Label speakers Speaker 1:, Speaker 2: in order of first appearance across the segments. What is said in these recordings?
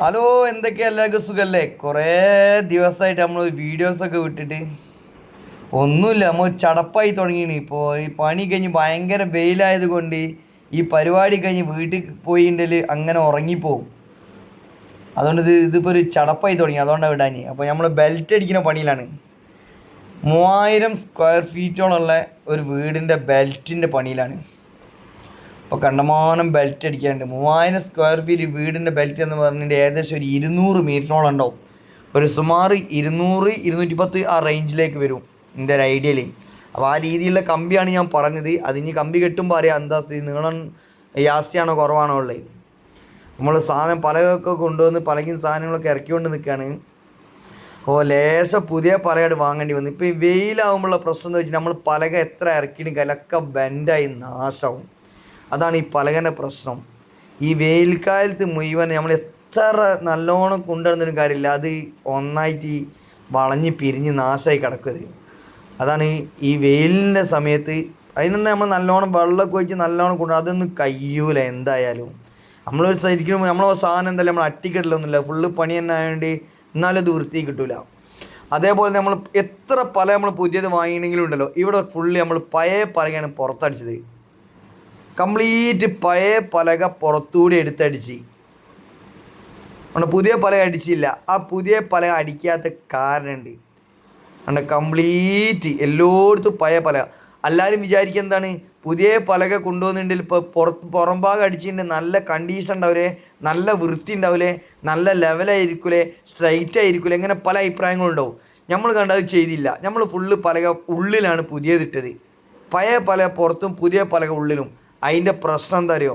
Speaker 1: Hello, എന്തൊക്കെയാ എല്ലാവർക്കും സുഖല്ലേ? കുറേ ദിവസമായിട്ട് നമ്മൾ വീഡിയോസൊക്കെ വിട്ടിട്ട് ഒന്നുമില്ല, നമ്മൾ ചടപ്പായി തുടങ്ങിയാണ്. ഇപ്പോൾ ഈ പണി കഴിഞ്ഞ് ഭയങ്കര വെയിലായത് കൊണ്ട് ഈ പരിപാടി കഴിഞ്ഞ് വീട്ടിൽ പോയിണ്ടെങ്കിൽ അങ്ങനെ ഉറങ്ങിപ്പോവും. അതുകൊണ്ട് ഇതിപ്പോൾ ഒരു ചടപ്പായി തുടങ്ങി, അതുകൊണ്ടാണ് വിടാൻ. അപ്പോൾ നമ്മൾ ബെൽറ്റ് അടിക്കുന്ന പണിയിലാണ്. 3000 സ്ക്വയർ ഫീറ്റോളമുള്ള ഒരു വീടിൻ്റെ ബെൽറ്റിൻ്റെ പണിയിലാണ്. അപ്പോൾ കണ്ടമാനം ബെൽറ്റ് അടിക്കാനുണ്ട്. 3000 സ്ക്വയർ ഫീറ്റ് വീടിൻ്റെ ബെൽറ്റ് എന്ന് പറഞ്ഞിട്ട് ഏകദേശം ഒരു 200 മീറ്ററോളം ഉണ്ടാവും. ഒരു സുമാർ 200-210 ആ റേഞ്ചിലേക്ക് വരും എൻ്റെ ഒരു ഐഡിയയിൽ. അപ്പോൾ ആ രീതിയിലുള്ള കമ്പിയാണ് ഞാൻ പറഞ്ഞത്. അതിന് കമ്പി കെട്ടുമ്പോൾ അറിയാം എന്താ നീളം ജാസ്തിയാണോ കുറവാണോ ഉള്ളത്. നമ്മൾ സാധനം പലകൊക്കെ കൊണ്ടുവന്ന് പലകും സാധനങ്ങളൊക്കെ ഇറക്കിക്കൊണ്ട് നിൽക്കുകയാണ്. അപ്പോൾ ലേശം പുതിയ പലകട് വാങ്ങേണ്ടി വന്നു. ഇപ്പോൾ ഈ വെയിലാകുമ്പോഴുള്ള പ്രശ്നം എന്ന് വെച്ചാൽ നമ്മൾ പലക എത്ര ഇറക്കിയിട്ടും കലക്ക ബെൻഡായി നാശമാവും. അതാണ് ഈ പലകൻ്റെ പ്രശ്നം. ഈ വെയിൽക്കാലത്ത് മുഴുവൻ നമ്മൾ എത്ര നല്ലോണം കൊണ്ടുവരുന്നൊരു കാര്യമില്ല, അത് ഒന്നായിട്ട് വളഞ്ഞ് പിരിഞ്ഞ് നാശമായി കിടക്കുന്നത്. അതാണ് ഈ വെയിലിൻ്റെ സമയത്ത്. അതിനൊന്നും നമ്മൾ നല്ലോണം വെള്ളമൊക്കെ ഒഴിച്ച് നല്ലോണം കൊണ്ടുവരും, അതൊന്നും കഴിയൂല എന്തായാലും. നമ്മളൊരു ശരിക്കും നമ്മളെ സാധനം എന്തായാലും നമ്മൾ അട്ടിക്കെട്ടിലൊന്നുമില്ല, ഫുള്ള് പണി തന്നെ ആയതുകൊണ്ട് എന്നാലും അത് വൃത്തി കിട്ടില്ല. അതേപോലെ നമ്മൾ എത്ര പല നമ്മൾ പുതിയത് വാങ്ങിയെങ്കിലും ഉണ്ടല്ലോ, ഇവിടെ ഫുള്ള് നമ്മൾ പഴയ പലകയാണ് പുറത്തടിച്ചത്. കംപ്ലീറ്റ് പഴയ പലക പുറത്തുകൂടി എടുത്തടിച്ച്. അവിടെ പുതിയ പലക അടിച്ചില്ല. ആ പുതിയ പലക അടിക്കാത്ത കാരണമുണ്ട്. അവിടെ കംപ്ലീറ്റ് എല്ലായിടത്തും പഴയ പലക. എല്ലാവരും വിചാരിക്കുക എന്താണ്, പുതിയ പലക കൊണ്ടുവന്നിട്ടുണ്ടെങ്കിൽ ഇപ്പോൾ പുറം ഭാഗം അടിച്ചിട്ടുണ്ടെങ്കിൽ നല്ല കണ്ടീഷൻ ഉണ്ടാവില്ലേ, നല്ല വൃത്തി ഉണ്ടാവില്ലേ, നല്ല ലെവലായിരിക്കൂലേ, സ്ട്രൈറ്റ് ആയിരിക്കൂലേ, ഇങ്ങനെ പല അഭിപ്രായങ്ങളുണ്ടാവും. നമ്മൾ കണ്ടത് ചെയ്തില്ല. നമ്മൾ ഫുള്ള് പലക ഉള്ളിലാണ് പുതിയതിട്ടത്. പഴയ പലക പുറത്തും പുതിയ പലക ഉള്ളിലും. അതിൻ്റെ പ്രശ്നം എന്താ അറിയോ,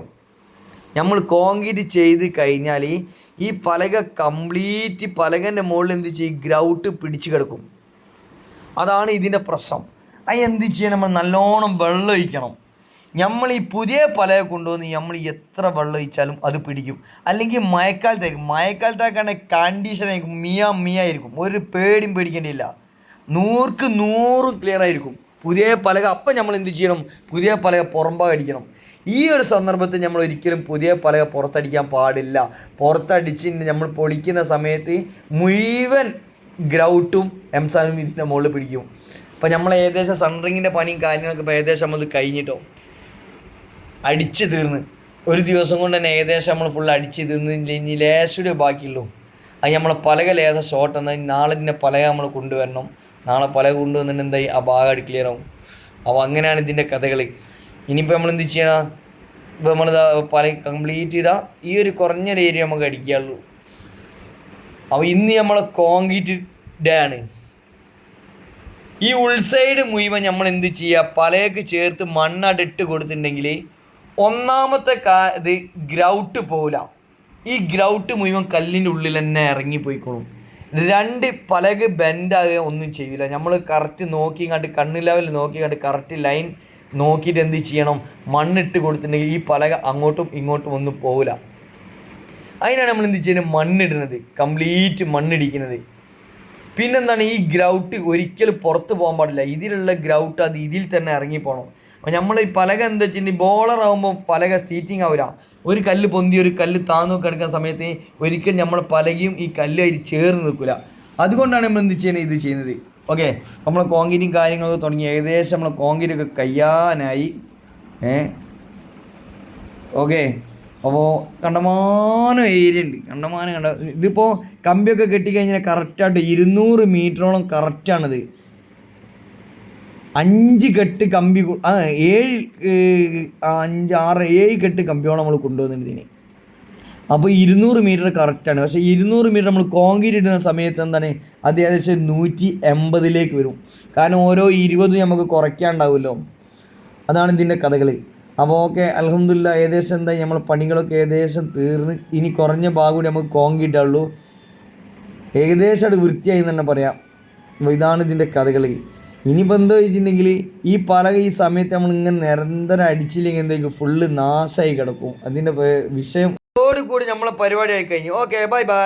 Speaker 1: നമ്മൾ കോൺക്രീറ്റ് ചെയ്ത് കഴിഞ്ഞാൽ ഈ പലക കംപ്ലീറ്റ് പലകൻ്റെ മുകളിൽ എന്ത് ചെയ്യും, ഗ്രൗട്ട് പിടിച്ച് കിടക്കും. അതാണ് ഇതിൻ്റെ പ്രശ്നം. അത് എന്ത് ചെയ്യണം, നമ്മൾ നല്ലോണം വെള്ളം ഒഴിക്കണം. നമ്മൾ ഈ പുതിയ പലക കൊണ്ടുവന്ന് നമ്മൾ എത്ര വെള്ളം ഒഴിച്ചാലും അത് പിടിക്കും. അല്ലെങ്കിൽ മഴക്കാലത്താക്കാണെങ്കിൽ കണ്ടീഷനായിരിക്കും, മിയായിരിക്കും, ഒരു പേടിയും പേടിക്കേണ്ടിയില്ല, 100% ക്ലിയർ ആയിരിക്കും പുതിയ പലക. അപ്പം നമ്മൾ എന്ത് ചെയ്യണം, പുതിയ പലക പുറംഭാഗം അടിക്കണം. ഈ ഒരു സന്ദർഭത്തിൽ നമ്മൾ ഒരിക്കലും പുതിയ പലക പുറത്തടിക്കാൻ പാടില്ല. പുറത്തടിച്ച് നമ്മൾ പൊളിക്കുന്ന സമയത്ത് മുഴുവൻ ഗ്രൗട്ടും എംസാനും ഇതിൻ്റെ മുകളിൽ പിടിക്കും. അപ്പോൾ നമ്മൾ ഏകദേശം സൺറിങ്ങിൻ്റെ പണിയും കാര്യങ്ങളൊക്കെ ഇപ്പോൾ ഏകദേശം നമ്മൾ കഴിഞ്ഞിട്ടോ അടിച്ച് തീർന്ന്. ഒരു ദിവസം കൊണ്ട് തന്നെ ഏകദേശം നമ്മൾ ഫുൾ അടിച്ച് തീർന്ന്. ഇനി ലേശൂടെ ബാക്കിയുള്ളൂ. അത് നമ്മളെ പലക ലേശം ഷോർട്ട് എന്നാൽ നാളെ ഇതിൻ്റെ പലക നമ്മൾ കൊണ്ടുവരണം. നാളെ പലക കൊണ്ടുവന്നിട്ട് എന്തായി ആ ഭാഗം ക്ലിയർ ആവും. അപ്പോൾ അങ്ങനെയാണ് ഇതിൻ്റെ കഥകൾ. ഇനിയിപ്പോൾ നമ്മൾ എന്ത് ചെയ്യണം, ഇപ്പോൾ നമ്മളിതാ പല കംപ്ലീറ്റ് ചെയ്താൽ ഈ ഒരു കുറഞ്ഞൊരു ഏരിയ നമുക്ക് അടിക്കാറുള്ളൂ. അപ്പോൾ ഇന്ന് നമ്മളെ കോൺക്രീറ്റ് ഡേ ആണ്. ഈ ഉൾസൈഡ് മുഴുവൻ നമ്മൾ എന്ത് ചെയ്യുക, പലയൊക്കെ ചേർത്ത് മണ്ണടിട്ട് കൊടുത്തിട്ടുണ്ടെങ്കിൽ ഒന്നാമത്തെ ഇത് ഗ്രൗട്ട് പോകില്ല. ഈ ഗ്രൗട്ട് മുഴുവൻ കല്ലിൻ്റെ ഉള്ളിൽ തന്നെ ഇറങ്ങിപ്പോയിക്കോളും. 2 പലക ബെൻഡാകുക ഒന്നും ചെയ്യില്ല. നമ്മൾ കറക്റ്റ് നോക്കി കണ്ട് കണ്ണ് ലെവൽ നോക്കി കണ്ട് കറക്റ്റ് ലൈൻ നോക്കിയിട്ട് എന്ത് ചെയ്യണം, മണ്ണിട്ട് കൊടുത്തിട്ടുണ്ടെങ്കിൽ ഈ പലക അങ്ങോട്ടും ഇങ്ങോട്ടും ഒന്നും പോകില്ല. അതിനാണ് നമ്മൾ എന്ത് ചെയ്യുന്നത്, മണ്ണിടുന്നത്, കംപ്ലീറ്റ് മണ്ണിടിക്കുന്നത്. പിന്നെന്താണ്, ഈ ഗ്രൗട്ട് ഒരിക്കലും പുറത്ത് പോകാൻ പാടില്ല. ഇതിലുള്ള ഗ്രൗട്ട് അത് ഇതിൽ തന്നെ ഇറങ്ങിപ്പോകണം. അപ്പോൾ നമ്മൾ ഈ പലക എന്താ വെച്ചിട്ടുണ്ടെങ്കിൽ ബോളർ ആകുമ്പോൾ പലക സീറ്റിംഗ് ആവില്ല. ഒരു കല്ല് പൊന്തി ഒരു കല്ല് താന്നു കിടക്കുന്ന സമയത്ത് ഒരിക്കലും നമ്മൾ പലകയും ഈ കല്ല് അതിൽ ചേർന്ന് നിൽക്കില്ല. അതുകൊണ്ടാണ് നമ്മൾ എന്ത് ചെയ്യണത്, ഇത് ചെയ്യുന്നത്. ഓക്കെ, നമ്മൾ കോൺക്രീറ്റും കാര്യങ്ങളൊക്കെ തുടങ്ങി. ഏകദേശം നമ്മൾ കോൺക്രീറ്റൊക്കെ കഴിയാനായി. ഓക്കെ, അപ്പോൾ കണ്ടമാനം ഏരിയ ഉണ്ട്, കണ്ട ഇതിപ്പോൾ കമ്പിയൊക്കെ കെട്ടിക്കഴിഞ്ഞാൽ കറക്റ്റായിട്ട് 200 മീറ്ററോളം കറക്റ്റാണിത്. 5 കെട്ട് കമ്പി 7 കെട്ട് കമ്പിയോളം നമ്മൾ കൊണ്ടുവന്നിട്ടുണ്ട് ഇതിന്. അപ്പോൾ 200 മീറ്റർ കറക്റ്റാണ്. പക്ഷേ 200 മീറ്റർ നമ്മൾ കോൺക്രീറ്റ് ഇടുന്ന സമയത്ത് എന്താണ്, അത് ഏകദേശം 180 വരും. കാരണം ഓരോ 20 നമുക്ക് കുറയ്ക്കാനുണ്ടാവുമല്ലോ. അതാണ് ഇതിൻ്റെ കഥകൾ. അപ്പോൾ ഓക്കെ, അൽഹംദുലില്ലാ ഏകദേശം എന്തായി നമ്മൾ പണികളൊക്കെ ഏകദേശം തീർന്ന്. ഇനി കുറഞ്ഞ ഭാഗം കൂടി നമുക്ക് കോൺക്രീറ്റ് ആവുള്ളൂ. ഏകദേശം അത് വൃത്തിയായി തന്നെ പറയാം. അപ്പോൾ ഇതാണ് ഇതിൻ്റെ കഥകൾ. ഇനിയിപ്പോൾ എന്താ വെച്ചിട്ടുണ്ടെങ്കിൽ ഈ പലക ഈ സമയത്ത് നമ്മൾ ഇങ്ങനെ നിരന്തരം അടിച്ചില്ലെങ്കിൽ എന്തായിരിക്കും, ഫുള്ള് നാശമായി കിടക്കും. അതിൻ്റെ വിഷയം കൂടി നമ്മളെ പരിപാടി ആയി കഴിഞ്ഞു. Okay, bye bye.